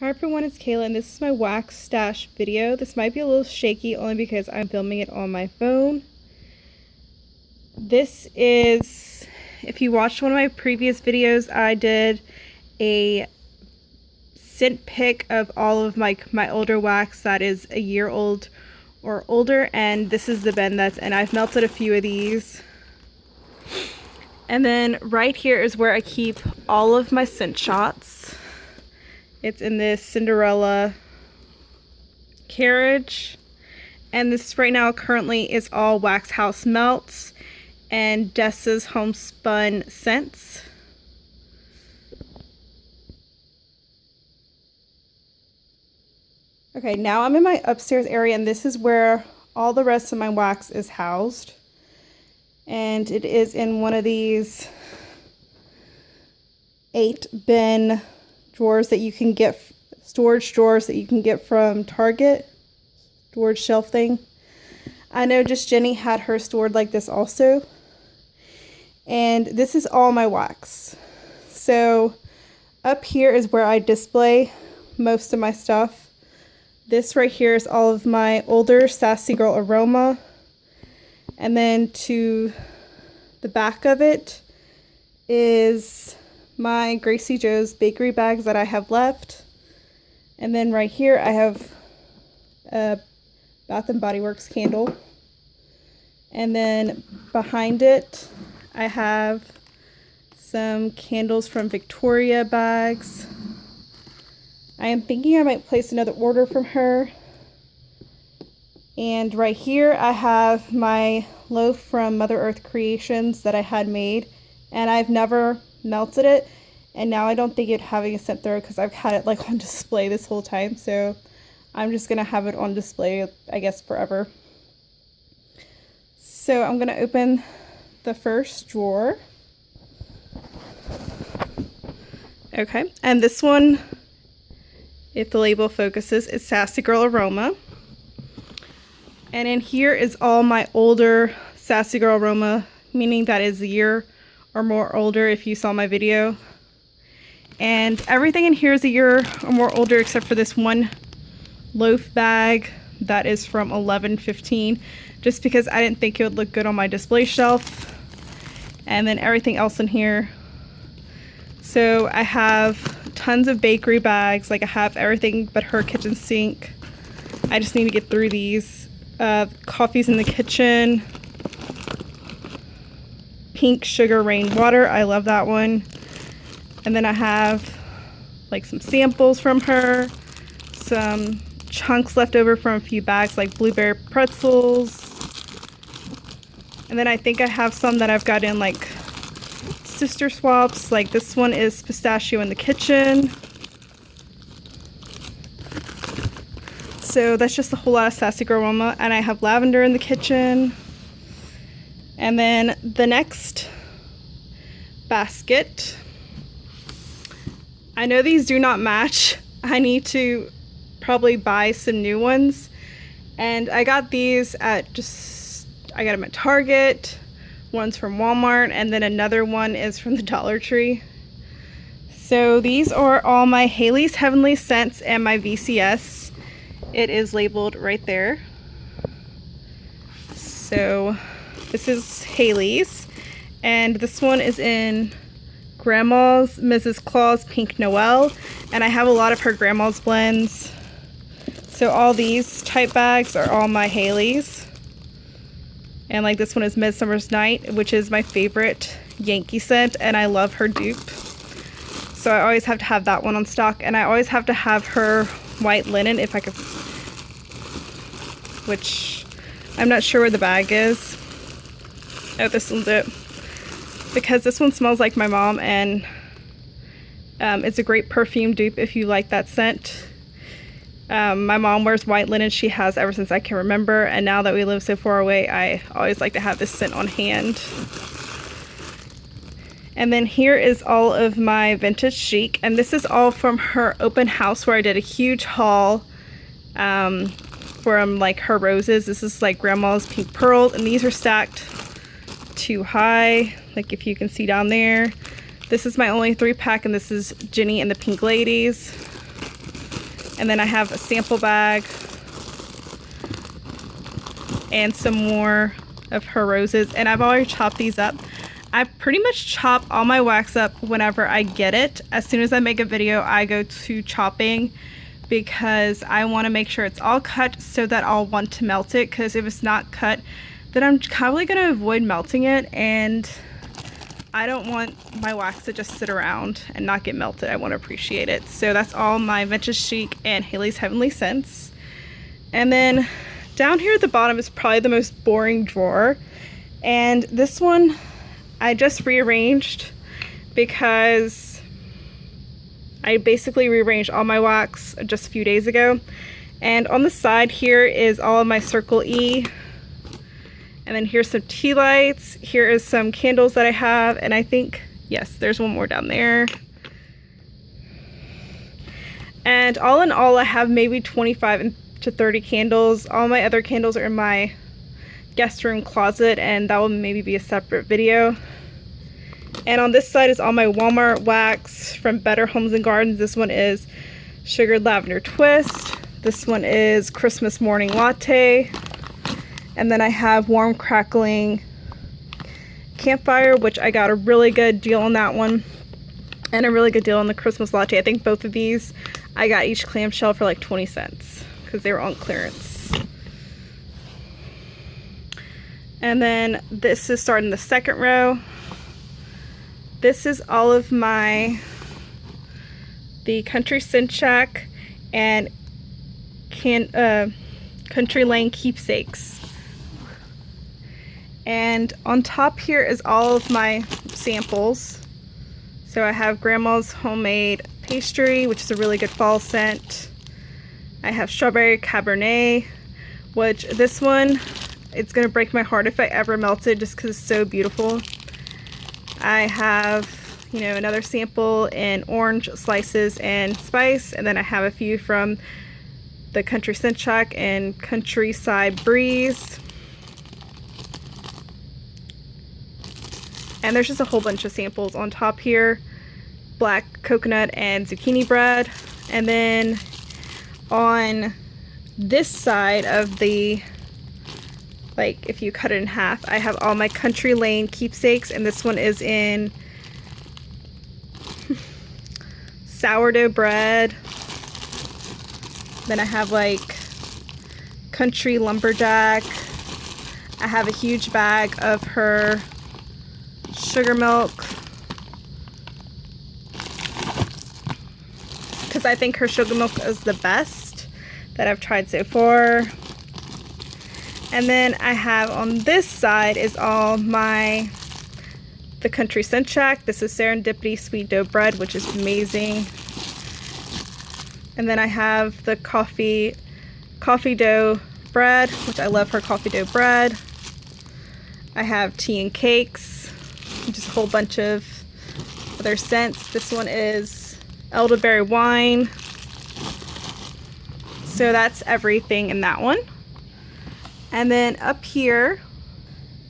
Hi everyone, it's Kayla and this is my wax stash video. This might be a little shaky only because I'm filming it on my phone. This is, if you watched one of my previous videos, I did a scent pick of all of my older wax that is a year old or older, and this is the bin and I've melted a few of these. And then right here is where I keep all of my scent shots. It's in this Cinderella carriage. And this right now currently is all Wax House Melts and Dessa's Homespun Scents. Okay, now I'm in my upstairs area and this is where all the rest of my wax is housed. And it is in one of these 8-bin drawers that you can get, storage drawers that you can get from Target, storage shelf thing. I know just Jenny had her stored like this also. And this is all my wax. So up here is where I display most of my stuff. This right here is all of my older Sassy Girl Aroma. And then to the back of it is my Gracie Joe's bakery bags that I have left. And then right here I have a Bath & Body Works candle. And then behind it I have some candles from Victoria bags. I am thinking I might place another order from her. And right here I have my loaf from Mother Earth Creations that I had made, and I've never melted it, and now I don't think it having a scent throw because I've had it like on display this whole time, so I'm just gonna have it on display, I guess, forever. So I'm gonna open the first drawer. Okay, and this one, if the label focuses, is Sassy Girl Aroma. And in here is all my older Sassy Girl Aroma, meaning that is a year or more older if you saw my video. And everything in here is a year or more older except for this one loaf bag that is from 11/15, just because I didn't think it would look good on my display shelf. And then everything else in here. So I have tons of bakery bags, like I have everything but her kitchen sink. I just need to get through these. Coffee's in the kitchen. Pink Sugar Rain Water, I love that one. And then I have like some samples from her, some chunks left over from a few bags like blueberry pretzels. And then I think I have some that I've got in like sister swaps, like this one is Pistachio in the Kitchen. So that's just a whole lot of Sassy Girl Aroma. And I have Lavender in the Kitchen. And then the next basket, I know these do not match. I need to probably buy some new ones. And I got these at I got them at Target. One's from Walmart, and then another one is from the Dollar Tree. So these are all my Hayley's Heavenly Scents and my VCS. It is labeled right there. So this is Hayley's, and this one is in Grandma's Mrs. Claus Pink Noel, and I have a lot of her Grandma's blends. So all these type bags are all my Hayley's. And like this one is Midsummer's Night, which is my favorite Yankee scent, and I love her dupe. So I always have to have that one on stock, and I always have to have her white linen if I could, which I'm not sure where the bag is. Oh, this one's it. Because this one smells like my mom, and it's a great perfume dupe if you like that scent. My mom wears white linen. She has ever since I can remember, and now that we live so far away, I always like to have this scent on hand. And then here is all of my Vintage Chic, and this is all from her open house where I did a huge haul from like her roses. This is like Grandma's Pink Pearls, and these are stacked too high, like if you can see down there. This is my only 3-pack, and this is Jenny and the Pink Ladies. And then I have a sample bag and some more of her roses. And I've already chopped these up. I pretty much chop all my wax up whenever I get it. As soon as I make a video, I go to chopping because I want to make sure it's all cut so that I'll want to melt it, because if it's not cut, then I'm probably going to avoid melting it, and I don't want my wax to just sit around and not get melted. I want to appreciate it. So that's all my Vintage Chic and Hayley's Heavenly Scents. And then down here at the bottom is probably the most boring drawer, and this one I just rearranged because I basically rearranged all my wax just a few days ago. And on the side here is all of my Circle E. And then here's some tea lights. Here is some candles that I have. And I think, yes, there's one more down there. And all in all, I have maybe 25 to 30 candles. All my other candles are in my guest room closet, and that will maybe be a separate video. And on this side is all my Walmart wax from Better Homes and Gardens. This one is Sugared Lavender Twist. This one is Christmas Morning Latte. And then I have Warm Crackling Campfire, which I got a really good deal on that one, and a really good deal on the Christmas Latte. I think both of these I got each clamshell for like 20 cents because they were on clearance. And then this is starting the second row. This is all of the Country Scent Shack and Country Lane keepsakes. And on top here is all of my samples. So I have Grandma's Homemade Pastry, which is a really good fall scent. I have Strawberry Cabernet, which this one, it's gonna break my heart if I ever melt it just because it's so beautiful. I have, you know, another sample in Orange Slices and Spice, and then I have a few from the Country Scent Shack and Countryside Breeze. And there's just a whole bunch of samples on top here. Black coconut and zucchini bread. And then on this side of the, like if you cut it in half, I have all my Country Lane keepsakes, and this one is in sourdough bread. Then I have like Country Lumberjack. I have a huge bag of her sugar milk because I think her sugar milk is the best that I've tried so far. And then I have on this side is all the Country Scent Shack. This is Serendipity Sweet Dough Bread, which is amazing. And then I have the coffee dough bread, which I love her coffee dough bread. I have tea and cakes, just a whole bunch of other scents. This one is elderberry wine. So that's everything in that one. And then up here,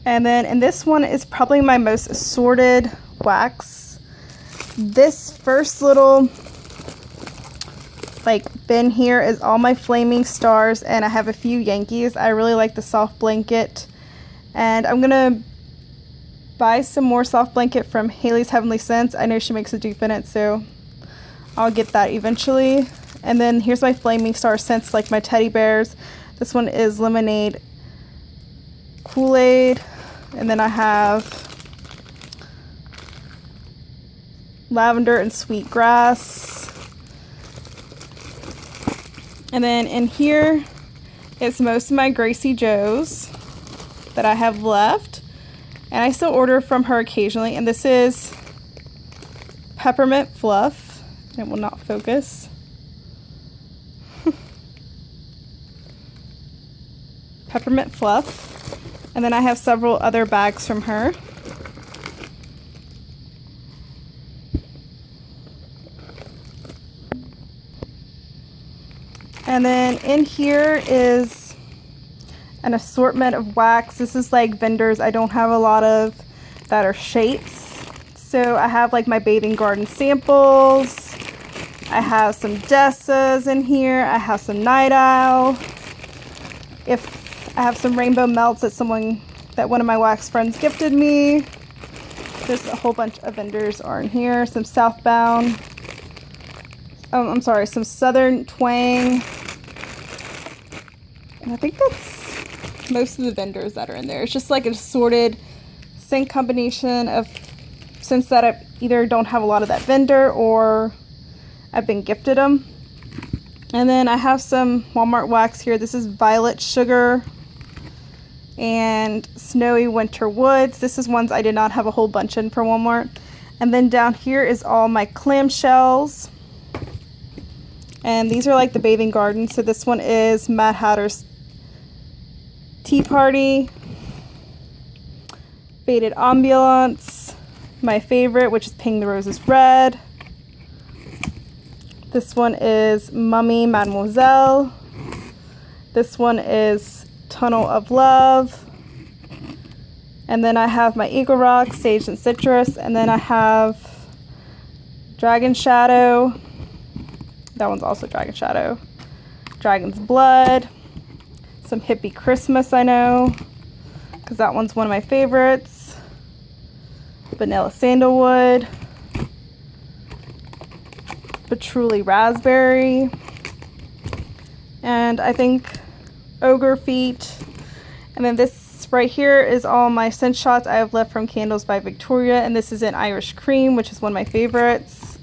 and then in this one is probably my most assorted wax. This first little like bin here is all my Flaming Stars, and I have a few Yankees. I really like the soft blanket, and I'm gonna buy some more soft blanket from Hayley's Heavenly Scents. I know she makes a dupe in it, so I'll get that eventually. And then here's my Flaming Star scents, like my teddy bears. This one is Lemonade Kool-Aid, and then I have Lavender and Sweet Grass. And then in here is most of my Gracie Joes that I have left, and I still order from her occasionally. And this is Peppermint Fluff. It will not focus. Peppermint Fluff. And then I have several other bags from her. And then in here is an assortment of wax. This is like vendors I don't have a lot of that are shapes. So I have like my Bathing Garden samples. I have some Dessas in here. I have some Night Owl. If I have some Rainbow Melts that one of my wax friends gifted me. There's a whole bunch of vendors are in here. Some Southbound. I'm sorry, some Southern Twang. And I think that's most of the vendors that are in there. It's just like an assorted scent combination of scents that I either don't have a lot of that vendor or I've been gifted them. And then I have some Walmart wax here. This is Violet Sugar and Snowy Winter Woods. This is ones I did not have a whole bunch in for Walmart. And then down here is all my clamshells. And these are like the bathing gardens. So this one is Mad Hatter's Tea Party, Faded Ambulance, my favorite, which is Ping the Roses Red. This one is Mummy Mademoiselle. This one is Tunnel of Love. And then I have my Eagle Rock, Sage and Citrus. And then I have Dragon Shadow. That one's also Dragon Shadow. Dragon's Blood. Some Hippie Christmas, I know, because that one's one of my favorites. Vanilla Sandalwood. Patchouli Raspberry. And I think Ogre Feet. And then this right here is all my scent shots I have left from Candles by Victoria. And this is in Irish Cream, which is one of my favorites.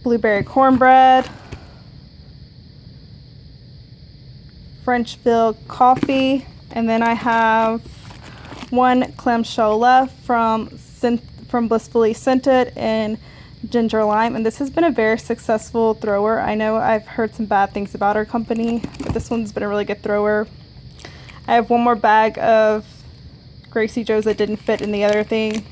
Blueberry Cornbread. Frenchville Coffee, and then I have one clamshell left from Blissfully Scented and Ginger Lime, and this has been a very successful thrower. I know I've heard some bad things about our company, but this one's been a really good thrower. I have one more bag of Gracie Joe's that didn't fit in the other thing.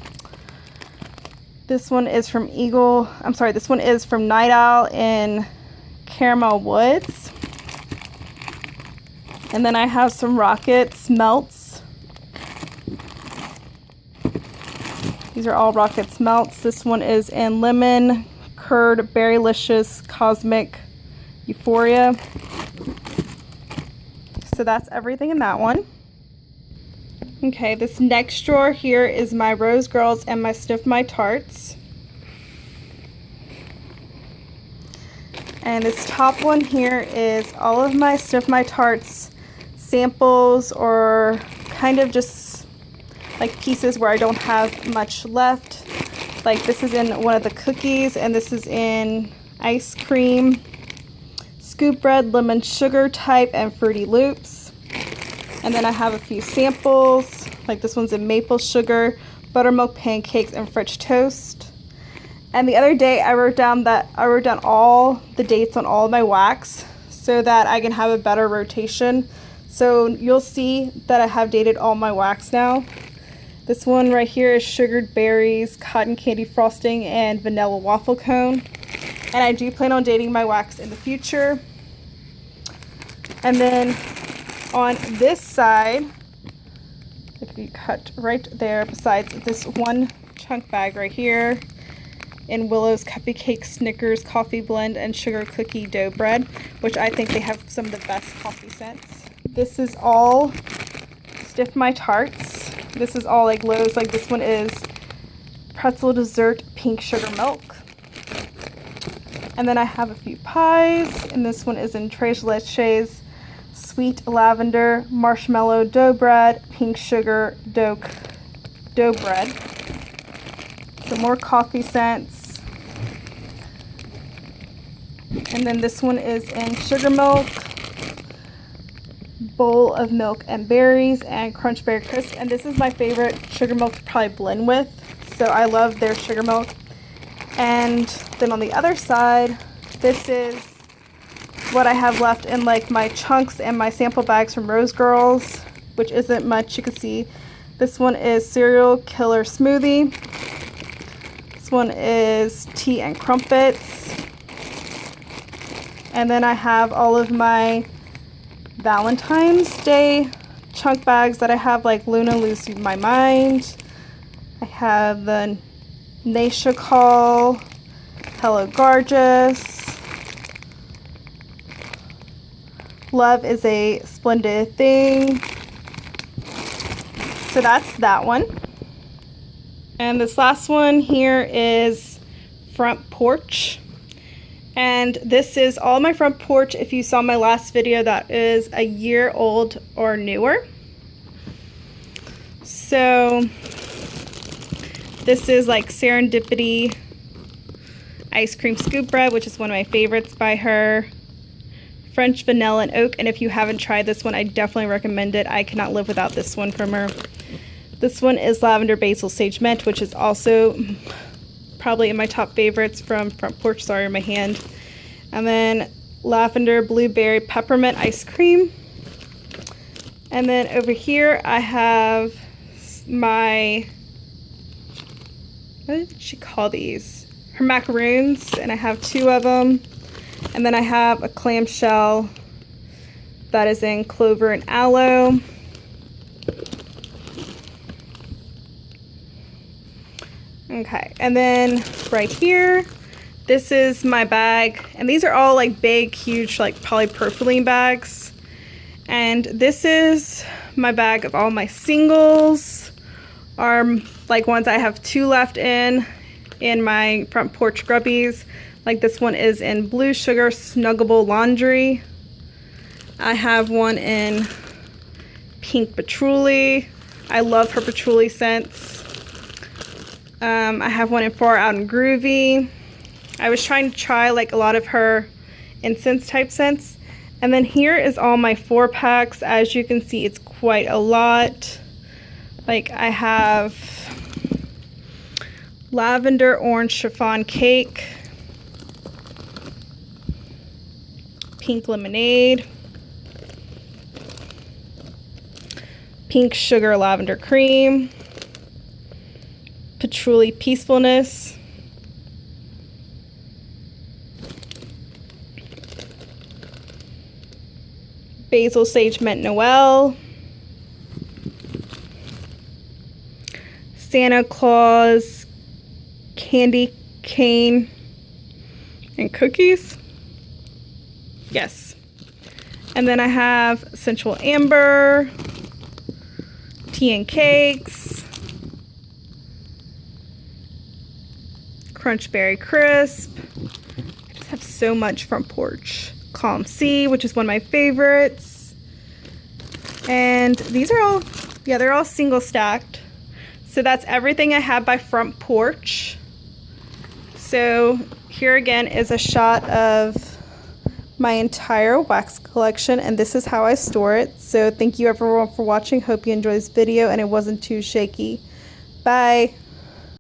This one is from this one is from Night Owl in Caramel Woods. And then I have some Rockets Melts. These are all Rockets Melts. This one is in Lemon Curd Berrylicious Cosmic Euphoria. So that's everything in that one. Okay, this next drawer here is my Rose Girls and my Sniff My Tarts. And this top one here is all of my Sniff My Tarts samples, or kind of just like pieces where I don't have much left. Like this is in one of the cookies, and this is in ice cream, scoop bread, lemon sugar type, and Fruity Loops. And then I have a few samples, like this one's in maple sugar, buttermilk pancakes, and French toast. And the other day I wrote down all the dates on all of my wax so that I can have a better rotation. So you'll see that I have dated all my wax now. This one right here is Sugared Berries, Cotton Candy Frosting, and Vanilla Waffle Cone. And I do plan on dating my wax in the future. And then on this side, if you cut right there, besides this one chunk bag right here, in Willow's Cupcake Snickers Coffee Blend and Sugar Cookie Dough Bread, which I think they have some of the best coffee scents. This is all Stiff My Tarts. This is all like Lowe's. Like this one is Pretzel Dessert Pink Sugar Milk. And then I have a few pies, and this one is in Tres Leches Sweet Lavender Marshmallow Dough Bread, Pink Sugar Dough Bread. Some more coffee scents. And then this one is in Sugar Milk, Bowl of Milk and Berries, and Crunch Berry Crisp. And this is my favorite sugar milk to probably blend with. So I love their sugar milk. And then on the other side, this is what I have left in like my chunks and my sample bags from Rose Girls, which isn't much. You can see this one is Cereal Killer Smoothie. This one is Tea and Crumpets. And then I have all of my Valentine's Day chunk bags that I have, like Luna Lose My Mind. I have the Naisha Call, Hello Gorgeous. Love is a Splendid Thing. So that's that one. And this last one here is Front Porch. And this is all my front porch. If you saw my last video, that is a year old or newer. So this is like Serendipity Ice Cream Scoop Bread, which is one of my favorites by her. French Vanilla and Oak. And if you haven't tried this one, I definitely recommend it. I cannot live without this one from her. This one is Lavender Basil Sage Mint, which is also probably in my top favorites from Front Porch. Sorry, my hand. And then Lavender Blueberry Peppermint Ice Cream. And then over here I have my, what did she call these? Her macaroons, and I have 2 of them. And then I have a clamshell that is in clover and aloe. Okay, and then right here, this is my bag, and these are all like big, huge, like polypropylene bags. And this is my bag of all my singles, are like ones I have 2 left in my Front Porch Grubbies. Like this one is in Blue Sugar Snuggable Laundry. I have one in Pink Patchouli. I love her patchouli scents. I have one in Far Out and Groovy. I was trying to try like a lot of her incense type scents. And then here is all my 4-packs. As you can see, it's quite a lot. Like I have Lavender Orange Chiffon Cake, Pink Lemonade, Pink Sugar Lavender Cream, Patchouli Peacefulness, Basil Sage Mint Noel, Santa Claus Candy Cane and Cookies. Yes. And then I have Sensual Amber, Tea and Cakes, Crunch Berry Crisp. I just have so much Front Porch. Calm Sea, which is one of my favorites. And these are all, yeah, they're all single stacked. So that's everything I have by Front Porch. So here again is a shot of my entire wax collection, and this is how I store it. So thank you everyone for watching. Hope you enjoyed this video and it wasn't too shaky. Bye.